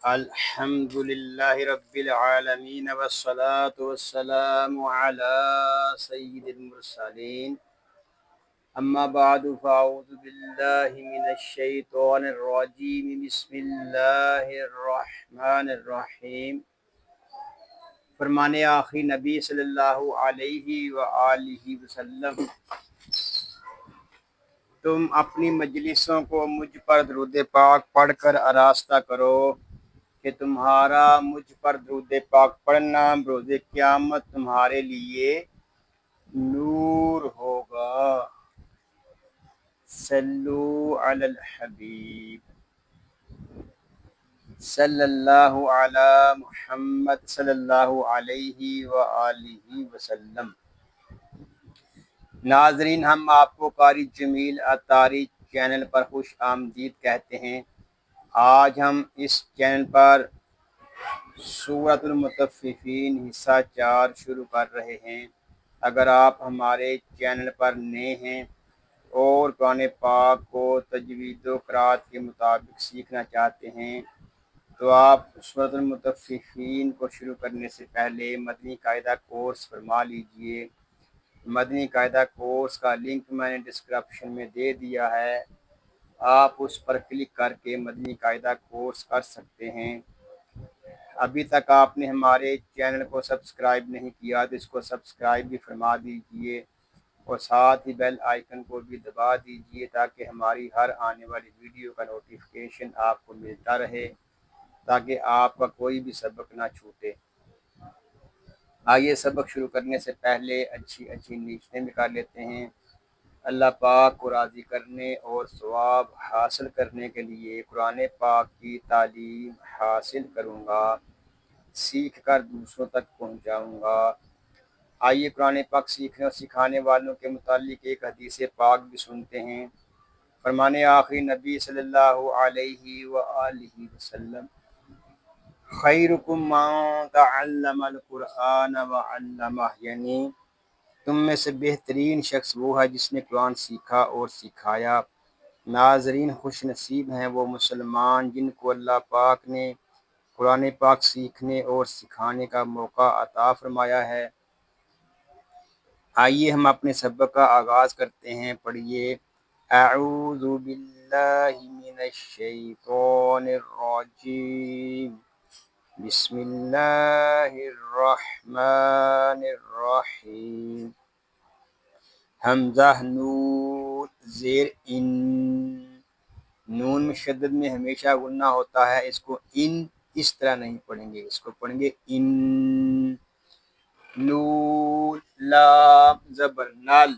الحمد للہ رب العالمین والصلاة والسلام علی سید المرسلین اما بعد فاعوذ باللہ من الشیطان الرجیم بسم اللہ الرحمن الرحیم۔ فرمان آخری نبی صلی اللہ علیہ وآلہ وسلم، تم اپنی مجلسوں کو مجھ پر درود پاک پڑھ کر آراستہ کرو کہ تمہارا مجھ پر درود پاک پڑھنا بروز قیامت تمہارے لیے نور ہوگا۔ صلو علی الحبیب صلی اللہ علی محمد صلی اللہ علیہ وآلہ وسلم۔ ناظرین، ہم آپ کو قاری جمیل عطاری چینل پر خوش آمدید کہتے ہیں۔ آج ہم اس چینل پر سورۃ المطففین حصہ 4 شروع کر رہے ہیں۔ اگر آپ ہمارے چینل پر نئے ہیں اور قرآن پاک کو تجوید و قرات کے مطابق سیکھنا چاہتے ہیں تو آپ سورۃ المطففین کو شروع کرنے سے پہلے مدنی قاعدہ کورس فرما لیجئے۔ مدنی قاعدہ کورس کا لنک میں نے ڈسکرپشن میں دے دیا ہے، آپ اس پر کلک کر کے مدنی قاعدہ کورس کر سکتے ہیں۔ ابھی تک آپ نے ہمارے چینل کو سبسکرائب نہیں کیا تو اس کو سبسکرائب بھی فرما دیجئے اور ساتھ ہی بیل آئیکن کو بھی دبا دیجئے تاکہ ہماری ہر آنے والی ویڈیو کا نوٹیفیکیشن آپ کو ملتا رہے، تاکہ آپ کا کوئی بھی سبق نہ چھوٹے۔ آئیے سبق شروع کرنے سے پہلے اچھی نیتیں بھی کر لیتے ہیں۔ اللہ پاک کو راضی کرنے اور ثواب حاصل کرنے کے لیے قرآن پاک کی تعلیم حاصل کروں گا، سیکھ کر دوسروں تک پہنچاؤں گا۔ آئیے قرآن پاک سیکھنے اور سکھانے والوں کے متعلق ایک حدیث پاک بھی سنتے ہیں۔ فرمان آخری نبی صلی اللہ علیہ وآلہ وسلم، خیرکم من تعلم القرآن وعلمہ، یعنی تم میں سے بہترین شخص وہ ہے جس نے قرآن سیکھا اور سکھایا۔ ناظرین، خوش نصیب ہیں وہ مسلمان جن کو اللہ پاک نے قرآن پاک سیکھنے اور سکھانے کا موقع عطا فرمایا ہے۔ آئیے ہم اپنے سبق کا آغاز کرتے ہیں۔ پڑھیے، اعوذ باللہ من الشیطان الرجیم، بسم اللہ الرحمن الرحیم۔ حمزہ نون زیر ان، نون میں شدت میں ہمیشہ غنہ ہوتا ہے، اس کو ان اس طرح نہیں پڑھیں گے، اس کو پڑھیں گے ان۔ نون لام زبر نل،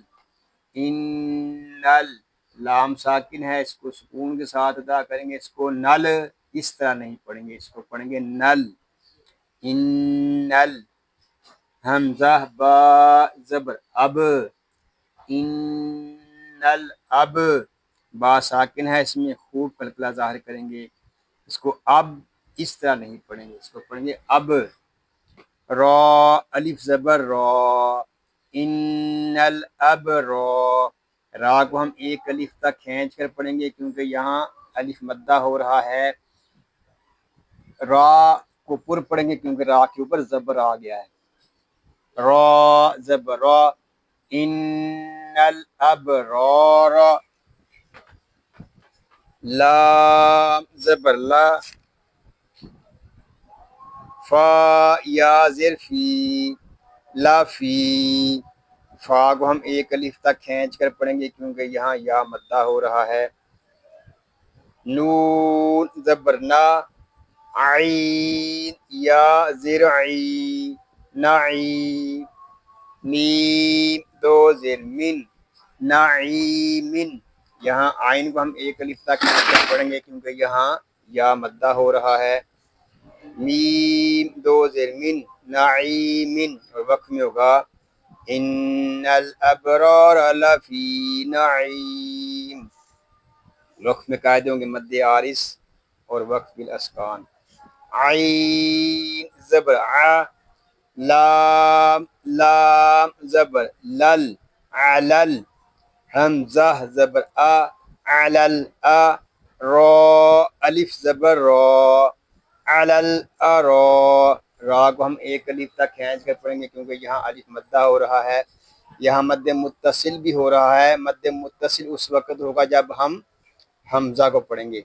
انل، لام ساکن ہے، اس کو سکون کے ساتھ ادا کریں گے، اس کو نل اس طرح نہیں پڑھیں گے، اس کو پڑھیں گے نل، انل۔ حمزہ با زبر اب، انل اب، با ساکن ہے، اس میں خوب قلقلہ ظاہر کریں گے، اس کو اب اس طرح نہیں پڑھیں گے، اس کو پڑھیں گے اب۔ را الف زبر را، انل اب را، را کو ہم ایک الف تک کھینچ کر پڑھیں گے کیونکہ یہاں الف مدہ ہو رہا ہے۔ را کو پر پڑھیں گے کیونکہ را کے اوپر زبر آ گیا ہے۔ را زبر را، انل ابرار، لام زبر لا، فا یا زیر فی، لا فی، فا کو ہم ایک الف تک کھینچ کر پڑھیں گے کیونکہ یہاں یا مدہ ہو رہا ہے۔ نون زبر نا، عین یا زیر عی، نعی، میم دو زیر من، نعیمن، یہاں عین کو ہم ایک الف تک کھینچ کر پڑھیں گے کیونکہ یہاں یا مدہ ہو رہا ہے۔ میم دو زیر من، نعیمن، اور وقف میں ہوگا ان الابرار لفی نعیم، وقف میں قاعدے ہوں گے مد عارض اور وقف بالاسکان۔ عین زبر ع، لام لام زبر لل، علل، حمزہ زبر علل، را الف زبر را، علل ارو، را کو ہم ایک الف تک کھینچ کر پڑھیں گے کیونکہ یہاں الف مدہ ہو رہا ہے، یہاں مد متصل بھی ہو رہا ہے۔ مد متصل اس وقت ہوگا جب ہم حمزہ کو پڑھیں گے،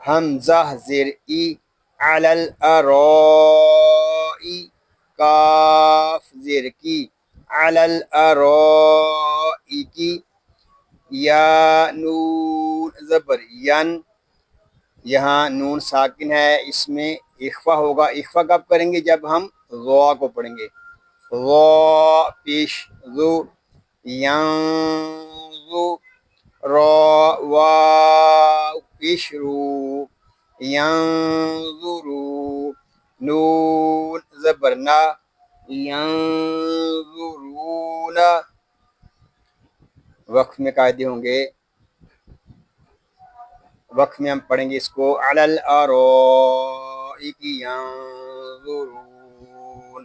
حمزہ زیر ای، علل ارائی، کاف زیر کی، علل ارائی کی، یا نون زبر ین، یہاں نون ساکن ہے، اس میں اخفا ہوگا۔ اخفا کب کریں گے؟ جب ہم غا کو پڑھیں گے، غا پیش ذو، ینظو، را واو پیش رو، ینظرو، نون زبر نا، ینظرون۔ وقف میں قاعدے ہوں گے، وقت میں ہم پڑھیں گے اس کو علل ارائک ینظرون۔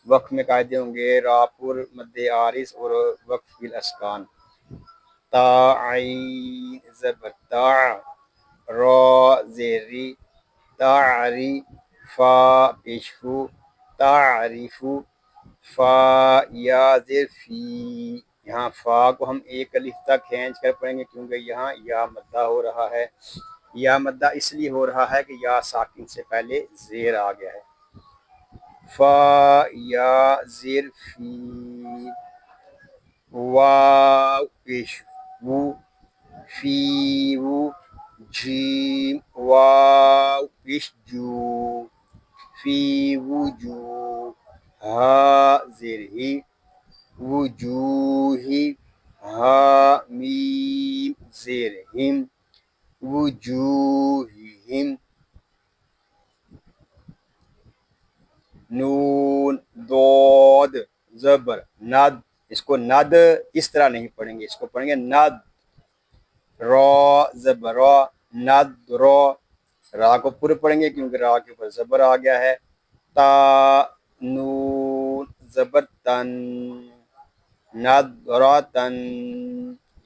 وقت میں قاعدے ہوں گے راپور مد عارض اور وقف بالاسکان۔ تا عین زبر تا، را زیری، تعری، فا پیشفو، تعریفو، فا یا زیر فی، یہاں فا کو ہم ایک الف تک کھینچ کر پڑھیں گے کیونکہ یہاں یا مدہ ہو رہا ہے۔ یا مدہ اس لیے ہو رہا ہے کہ یا ساکن سے پہلے زیر آ گیا ہے۔ فا یا زیر فی، واو پیش وو، فی وو، جیم واو پیش جو، فی وجو، ہا زیر ہی، وجوہی، ہا میم زیر ہم، وجوہہم، نون ضاد زبر ند، اس کو ند اس طرح نہیں پڑھیں گے، اس کو پڑھیں گے ند، را زبر را، ند را، را کو پورے پڑھیں گے کیونکہ را کے اوپر زبر آ گیا ہے۔ تا نون زبر تن، نضرتن،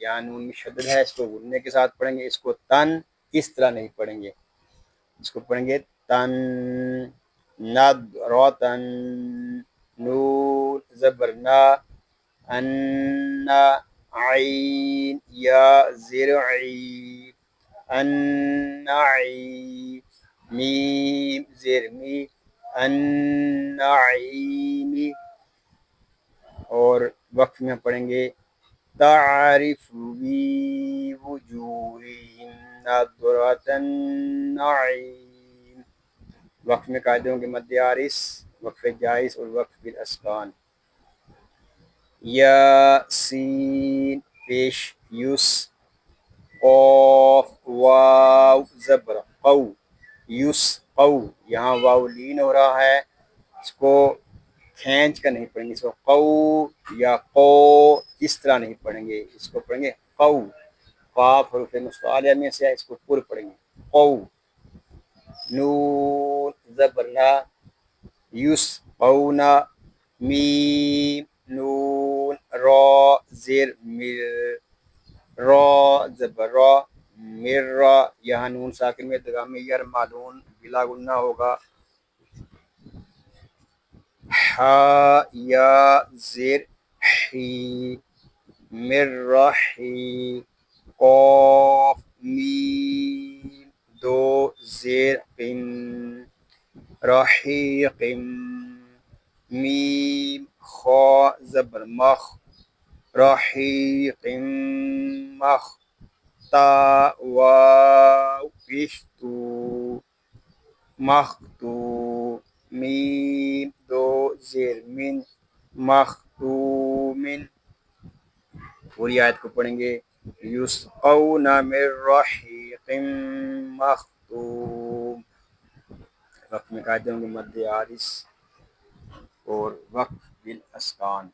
یہاں نون میں شدد ہے، اس کو غننے کے ساتھ پڑھیں گے، اس کو تن اس طرح نہیں پڑھیں گے، اس کو پڑھیں گے تن، نضرتن، نون زبر نا، ان، عین یا زیر عی، النعی، میم زیر می، النعیمی، اور وقت میں پڑھیں گے تعرف فی وجوہہم نضرۃ النعیم۔ وقت میں قاعدے ہوں گے مد عارض، وقف جائز اور وقف بالاسکان۔ یا سین پیش یس، قاف واو زبر قو، یس قو، یہاں واو لین ہو رہا ہے، اس کو کھینچ کر نہیں پڑھیں گے، اس کو قو یا قو اس طرح نہیں پڑھیں گے، اس کو پڑھیں گے قو، قاف حروف مستعلیہ میں سے ہے، اس کو پورے پڑھیں گے قو، نون زبر نا، یسقونا، میم نون را زیر مر، را زبر را، مر را، یہاں نون ساکن میں ادغام یر معلوم بلا غنہ ہوگا۔ ہا یا زیر حی، مر رحی، قاف میم دو زیر قم، رحیق، میم خا زبر مخ، رحیق مخ، تا واو پیش تو، مختو، میم دو زیر من، مختومن۔ پوری آیت کو پڑھیں گے یسقون من رحیق مختوم۔ وقت میں قاعدے ہوں گے مد عارض اور وقف بالاسکان۔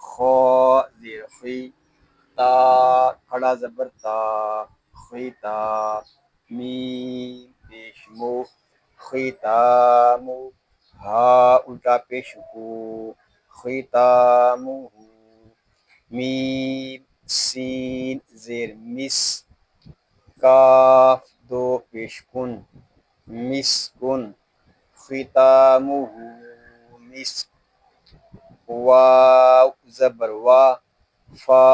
خا زیر خی، تا کھڑا زبر تا، خیتا، میم پیش مو، خیتامو، ہا الٹا پیش کو، خیتامو، میم سین زیر مس، کاف دو پیش کن، مسکن ختامہ مسک واو زبر وا فا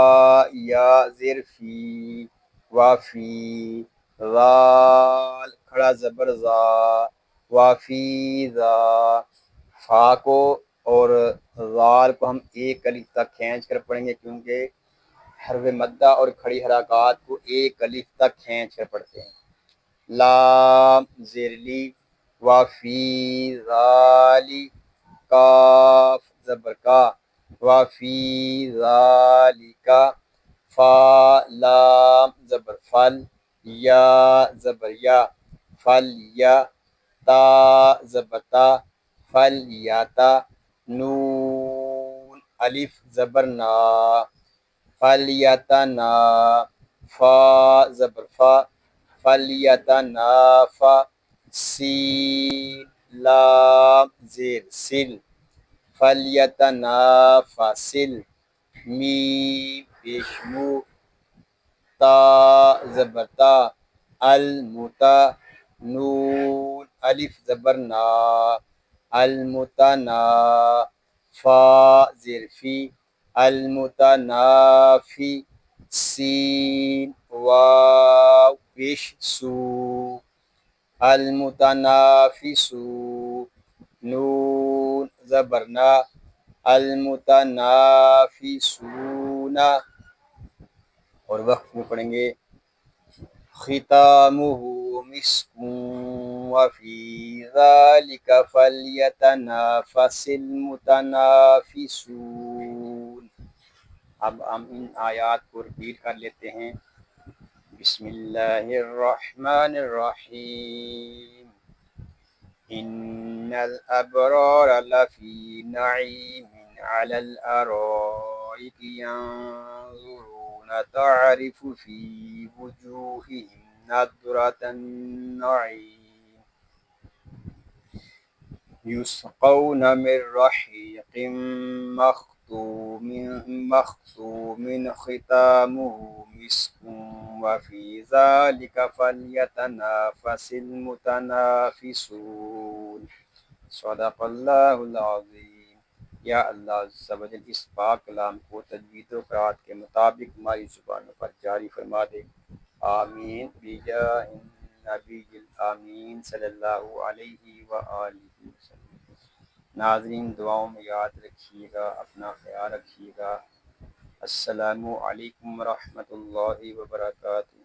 یا زیر فی وافی ذال کھڑا زبر زا وافی ذا فا کو اور ذال کو ہم ایک الف تک کھینچ کر پڑھیں گے کیونکہ حرف مدہ اور کھڑی حرکات کو ایک الف تک کھینچ کر پڑھتے ہیں. لام زیر لی وافی ذالی کاف زبر کا وافی ذالکا فا لام زبر فل یا زبر یا فل یا تا زبر تا فل یا تا نون الف زبر نا فلیتنا فا زبر فا فلیتنافا سین لام زیر سل فلیتنافسل میم پیشمو تا زبر تا المتا نون الف زبر نا المتنا فا زیر فی المتنافی سین واو پیش سو المتنافسو نون زبرنا المتنافسون اور وقت میں پڑھیں گے ختامہ مسک وفی ذلک فلیتنافس المتنافسون. اب ہم ان آیات کو ریپیٹ کر لیتے ہیں. بسم اللہ الرحمن الرحیم ان الابرار لفی نعیم علی الارائک ينظرون تعرف فی وجوہہم نضرة النعیم یسقون من رحیق مختوم ختامہ مسک وفی ذلک فلیتنافس المتنافسون. صدق اللہ العظیم. یا اللہ عز و جل اس پاک کلام کو تجوید و قرات کے مطابق ہماری زبانوں پر جاری فرما دے. آمین بجاہ النبی الامین صلی اللہ علیہ وآلہ وسلم. ناظرین دعاؤں میں یاد رکھیے گا، اپنا خیال رکھیے گا. السلام علیکم ورحمۃ اللہ وبرکاتہ.